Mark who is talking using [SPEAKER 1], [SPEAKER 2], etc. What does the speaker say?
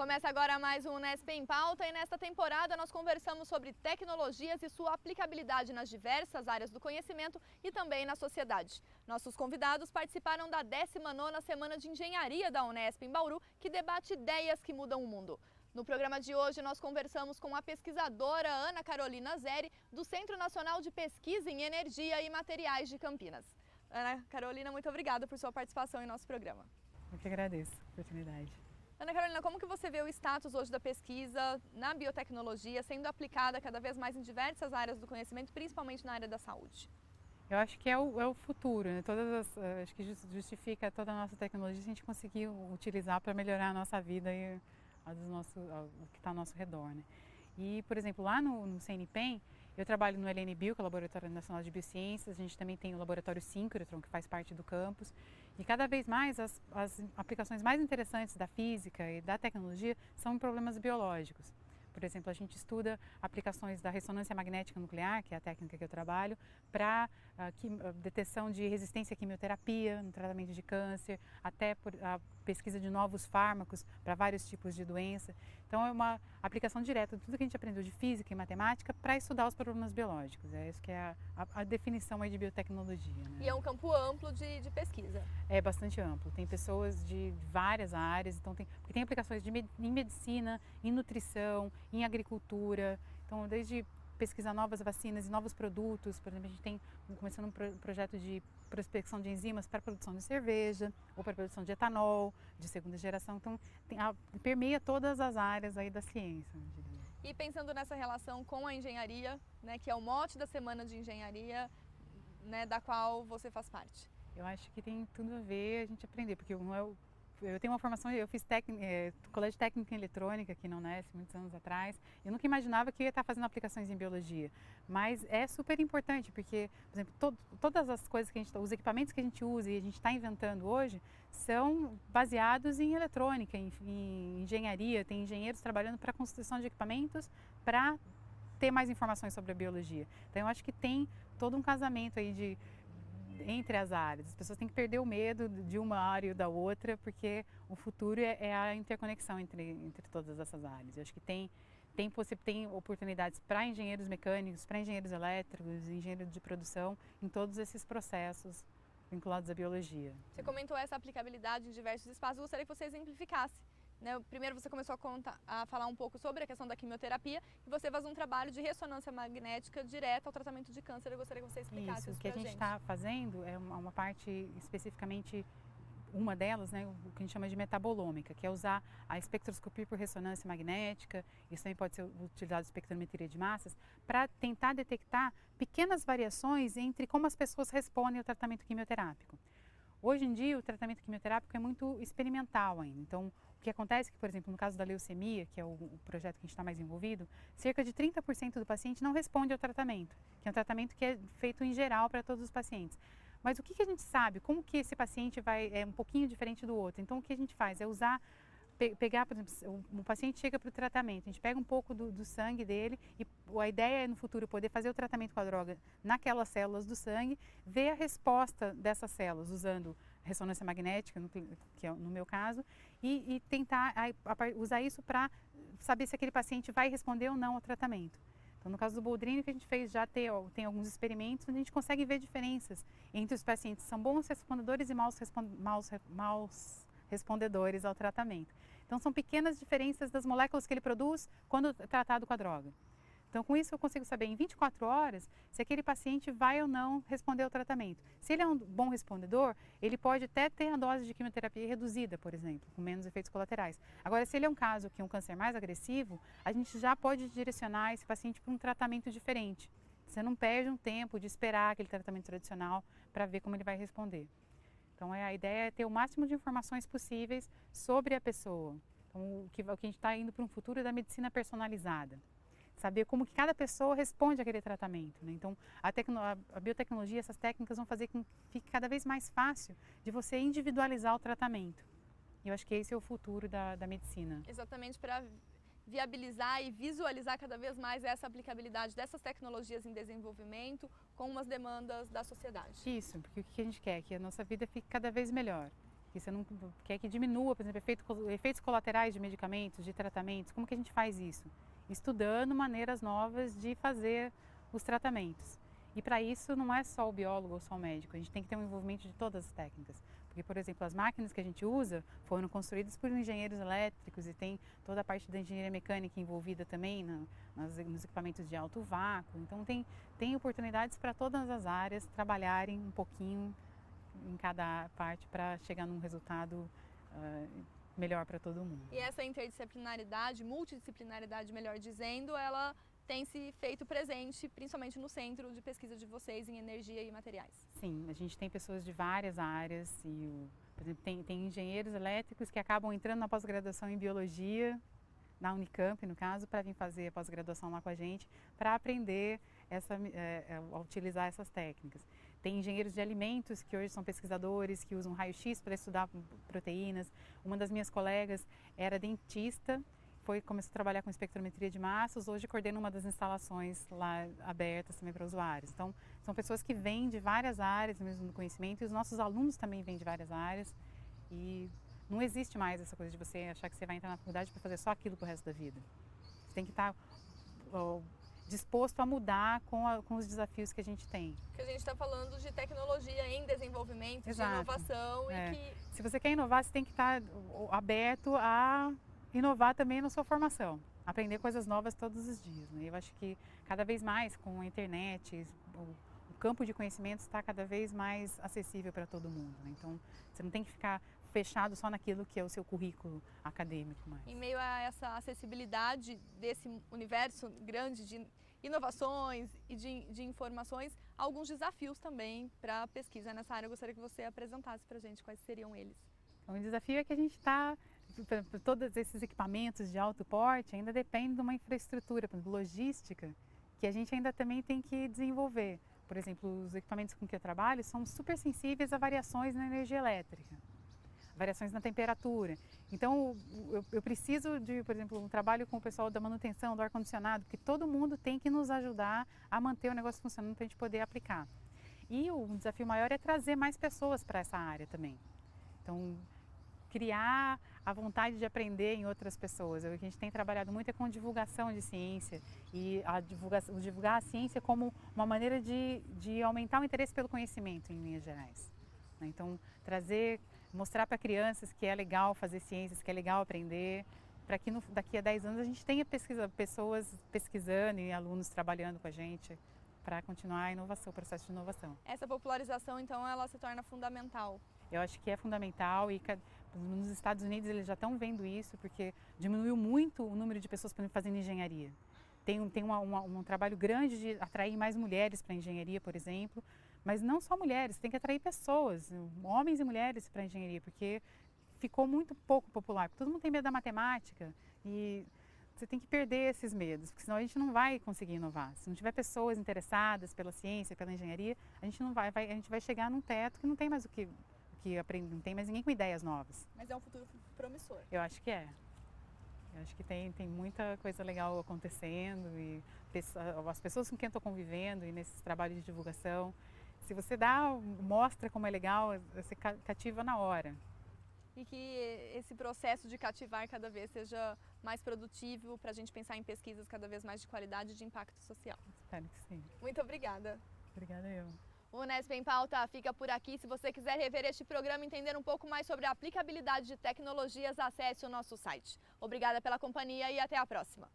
[SPEAKER 1] Começa agora mais um Unesp em Pauta e nesta temporada nós conversamos sobre tecnologias e sua aplicabilidade nas diversas áreas do conhecimento e também na sociedade. Nossos convidados participaram da 19ª Semana de Engenharia da Unesp em Bauru, que debate ideias que mudam o mundo. No programa de hoje nós conversamos com a pesquisadora Ana Carolina Zeri, do Centro Nacional de Pesquisa em Energia e Materiais de Campinas. Ana Carolina, muito obrigada por sua participação em nosso programa.
[SPEAKER 2] Eu que agradeço a oportunidade.
[SPEAKER 1] Ana Carolina, como que você vê o status hoje da pesquisa na biotecnologia sendo aplicada cada vez mais em diversas áreas do conhecimento, principalmente na área da saúde?
[SPEAKER 2] Eu acho que é o futuro, né? Acho que justifica toda a nossa tecnologia se a gente conseguir utilizar para melhorar a nossa vida e o que está ao nosso redor, né? E, por exemplo, lá no CNPEM, eu trabalho no LNBio, que é o Laboratório Nacional de Biociências, a gente também tem o Laboratório Síncrotron, que faz parte do campus, e cada vez mais as aplicações mais interessantes da física e da tecnologia são em problemas biológicos. Por exemplo, a gente estuda aplicações da ressonância magnética nuclear, que é a técnica que eu trabalho, para detecção de resistência à quimioterapia, no tratamento de câncer, até por a pesquisa de novos fármacos para vários tipos de doença. Então é uma aplicação direta de tudo que a gente aprendeu de física e matemática para estudar os problemas biológicos. É isso que é a definição aí de biotecnologia, né?
[SPEAKER 1] E é um campo amplo de pesquisa.
[SPEAKER 2] É bastante amplo. Tem pessoas de várias áreas, então porque tem aplicações em medicina, em nutrição, em agricultura. Então, desde pesquisar novas vacinas e novos produtos, por exemplo, a gente tem começando um projeto de prospecção de enzimas para a produção de cerveja ou para a produção de etanol de segunda geração. Então, permeia todas as áreas aí da ciência.
[SPEAKER 1] E pensando nessa relação com a engenharia, né, que é o mote da Semana de Engenharia, né, da qual você faz parte.
[SPEAKER 2] Eu acho que tem tudo a ver a gente aprender, porque eu tenho uma formação, eu fiz colégio técnico em eletrônica aqui na Unesp, muitos anos atrás. Eu nunca imaginava que eu ia estar fazendo aplicações em biologia, mas é super importante, porque, por exemplo, todas as coisas que a gente, os equipamentos que a gente usa e a gente está inventando hoje são baseados em eletrônica, em engenharia. Tem engenheiros trabalhando para a construção de equipamentos para ter mais informações sobre a biologia. Então eu acho que tem todo um casamento aí entre as áreas. As pessoas têm que perder o medo de uma área e da outra, porque o futuro é a interconexão entre todas essas áreas. Eu acho que tem oportunidades para engenheiros mecânicos, para engenheiros elétricos, engenheiros de produção, em todos esses processos vinculados à biologia.
[SPEAKER 1] Você comentou essa aplicabilidade em diversos espaços, eu gostaria que você exemplificasse. Primeiro você começou a falar um pouco sobre a questão da quimioterapia e você faz um trabalho de ressonância magnética direta ao tratamento de câncer. Eu gostaria que você explicasse isso
[SPEAKER 2] o que a gente está fazendo é uma parte especificamente, uma delas, né, o que a gente chama de metabolômica, que é usar a espectroscopia por ressonância magnética, isso também pode ser utilizado espectrometria de massas, para tentar detectar pequenas variações entre como as pessoas respondem ao tratamento quimioterápico. Hoje em dia, o tratamento quimioterápico é muito experimental ainda. Então, o que acontece é que, por exemplo, no caso da leucemia, que é o projeto que a gente está mais envolvido, cerca de 30% do paciente não responde ao tratamento, que é um tratamento que é feito em geral para todos os pacientes. Mas o que a gente sabe? Como que esse paciente é um pouquinho diferente do outro? Então, o que a gente faz é pegar, por exemplo, o paciente chega para o tratamento, a gente pega um pouco do sangue dele e a ideia é no futuro poder fazer o tratamento com a droga naquelas células do sangue, ver a resposta dessas células usando ressonância magnética, que é no meu caso, e tentar usar isso para saber se aquele paciente vai responder ou não ao tratamento. Então, no caso do Boldrini, o que a gente fez já tem alguns experimentos onde a gente consegue ver diferenças entre os pacientes que são bons respondedores e maus respondedores ao tratamento. Então, são pequenas diferenças das moléculas que ele produz quando tratado com a droga. Então, com isso, eu consigo saber em 24 horas se aquele paciente vai ou não responder ao tratamento. Se ele é um bom respondedor, ele pode até ter a dose de quimioterapia reduzida, por exemplo, com menos efeitos colaterais. Agora, se ele é um caso que é um câncer mais agressivo, a gente já pode direcionar esse paciente para um tratamento diferente. Você não perde um tempo de esperar aquele tratamento tradicional para ver como ele vai responder. Então, a ideia é ter o máximo de informações possíveis sobre a pessoa. Então, o que a gente está indo para um futuro da medicina personalizada. Saber como que cada pessoa responde àquele tratamento, né? Então, a biotecnologia, essas técnicas vão fazer com que fique cada vez mais fácil de você individualizar o tratamento. E eu acho que esse é o futuro da medicina.
[SPEAKER 1] Exatamente, para viabilizar e visualizar cada vez mais essa aplicabilidade dessas tecnologias em desenvolvimento com as demandas da sociedade.
[SPEAKER 2] Isso, porque o que a gente quer é que a nossa vida fique cada vez melhor. que você não quer que diminua, por exemplo, efeitos colaterais de medicamentos, de tratamentos. Como que a gente faz isso? Estudando maneiras novas de fazer os tratamentos. E para isso não é só o biólogo ou só o médico, a gente tem que ter um envolvimento de todas as técnicas. Porque, por exemplo, as máquinas que a gente usa foram construídas por engenheiros elétricos e tem toda a parte da engenharia mecânica envolvida também nos equipamentos de alto vácuo. Então tem oportunidades para todas as áreas trabalharem um pouquinho em cada parte para chegar num resultado melhor para todo mundo.
[SPEAKER 1] E essa interdisciplinaridade, multidisciplinaridade, melhor dizendo, ela tem se feito presente, principalmente no centro de pesquisa de vocês em energia e materiais.
[SPEAKER 2] Sim, a gente tem pessoas de várias áreas e, por exemplo, tem engenheiros elétricos que acabam entrando na pós-graduação em biologia, na Unicamp, no caso, para vir fazer a pós-graduação lá com a gente, para aprender a utilizar essas técnicas. Tem engenheiros de alimentos que hoje são pesquisadores, que usam raio-x para estudar proteínas. Uma das minhas colegas era dentista, começou a trabalhar com espectrometria de massas, hoje coordena uma das instalações lá abertas também para usuários. Então, são pessoas que vêm de várias áreas mesmo do conhecimento e os nossos alunos também vêm de várias áreas e não existe mais essa coisa de você achar que você vai entrar na faculdade para fazer só aquilo pro resto da vida. Você tem que estar disposto a mudar com os desafios que a gente tem.
[SPEAKER 1] Porque a gente está falando de tecnologia em desenvolvimento,
[SPEAKER 2] Exato.
[SPEAKER 1] De inovação e que...
[SPEAKER 2] Se você quer inovar, você tem que estar aberto a inovar também na sua formação, aprender coisas novas todos os dias. Né? Eu acho que cada vez mais com a internet, o campo de conhecimentos está cada vez mais acessível para todo mundo. Né? Então, você não tem que ficar fechado só naquilo que é o seu currículo acadêmico mais.
[SPEAKER 1] Em meio a essa acessibilidade desse universo grande de inovações e de informações, alguns desafios também para a pesquisa nessa área. Eu gostaria que você apresentasse para a gente quais seriam eles.
[SPEAKER 2] Então, o desafio é que a gente está, todos esses equipamentos de alto porte ainda dependem de uma infraestrutura, por exemplo, logística, que a gente ainda também tem que desenvolver. Por exemplo, os equipamentos com que eu trabalho são super sensíveis a variações na energia elétrica, variações na temperatura. Então, eu preciso de, por exemplo, um trabalho com o pessoal da manutenção, do ar-condicionado, porque todo mundo tem que nos ajudar a manter o negócio funcionando para a gente poder aplicar. E o desafio maior é trazer mais pessoas para essa área também. Então, criar a vontade de aprender em outras pessoas. O que a gente tem trabalhado muito é com divulgação de ciência e divulgar a ciência como uma maneira de aumentar o interesse pelo conhecimento em linhas gerais. Então, mostrar para crianças que é legal fazer ciências, que é legal aprender, para que daqui a 10 anos a gente tenha pessoas pesquisando e alunos trabalhando com a gente para continuar a inovação, o processo de inovação.
[SPEAKER 1] Essa popularização, então, ela se torna fundamental.
[SPEAKER 2] Eu acho que é fundamental e nos Estados Unidos eles já estão vendo isso porque diminuiu muito o número de pessoas fazendo engenharia. Tem um trabalho grande de atrair mais mulheres para a engenharia, por exemplo, mas não só mulheres, tem que atrair pessoas, homens e mulheres para a engenharia, porque ficou muito pouco popular. Todo mundo tem medo da matemática e você tem que perder esses medos, porque senão a gente não vai conseguir inovar. Se não tiver pessoas interessadas pela ciência, pela engenharia, a gente vai chegar num teto que não tem mais o que aprender, não tem mais ninguém com ideias novas.
[SPEAKER 1] Mas é um futuro promissor.
[SPEAKER 2] Eu acho que é. Eu acho que tem muita coisa legal acontecendo e as pessoas com quem eu estou convivendo e nesses trabalhos de divulgação, se você mostra como é legal, você cativa na hora.
[SPEAKER 1] E que esse processo de cativar cada vez seja mais produtivo para a gente pensar em pesquisas cada vez mais de qualidade e de impacto social.
[SPEAKER 2] Espero que sim.
[SPEAKER 1] Muito obrigada.
[SPEAKER 2] Obrigada eu.
[SPEAKER 1] O Unesp em Pauta fica por aqui. Se você quiser rever este programa e entender um pouco mais sobre a aplicabilidade de tecnologias, acesse o nosso site. Obrigada pela companhia e até a próxima.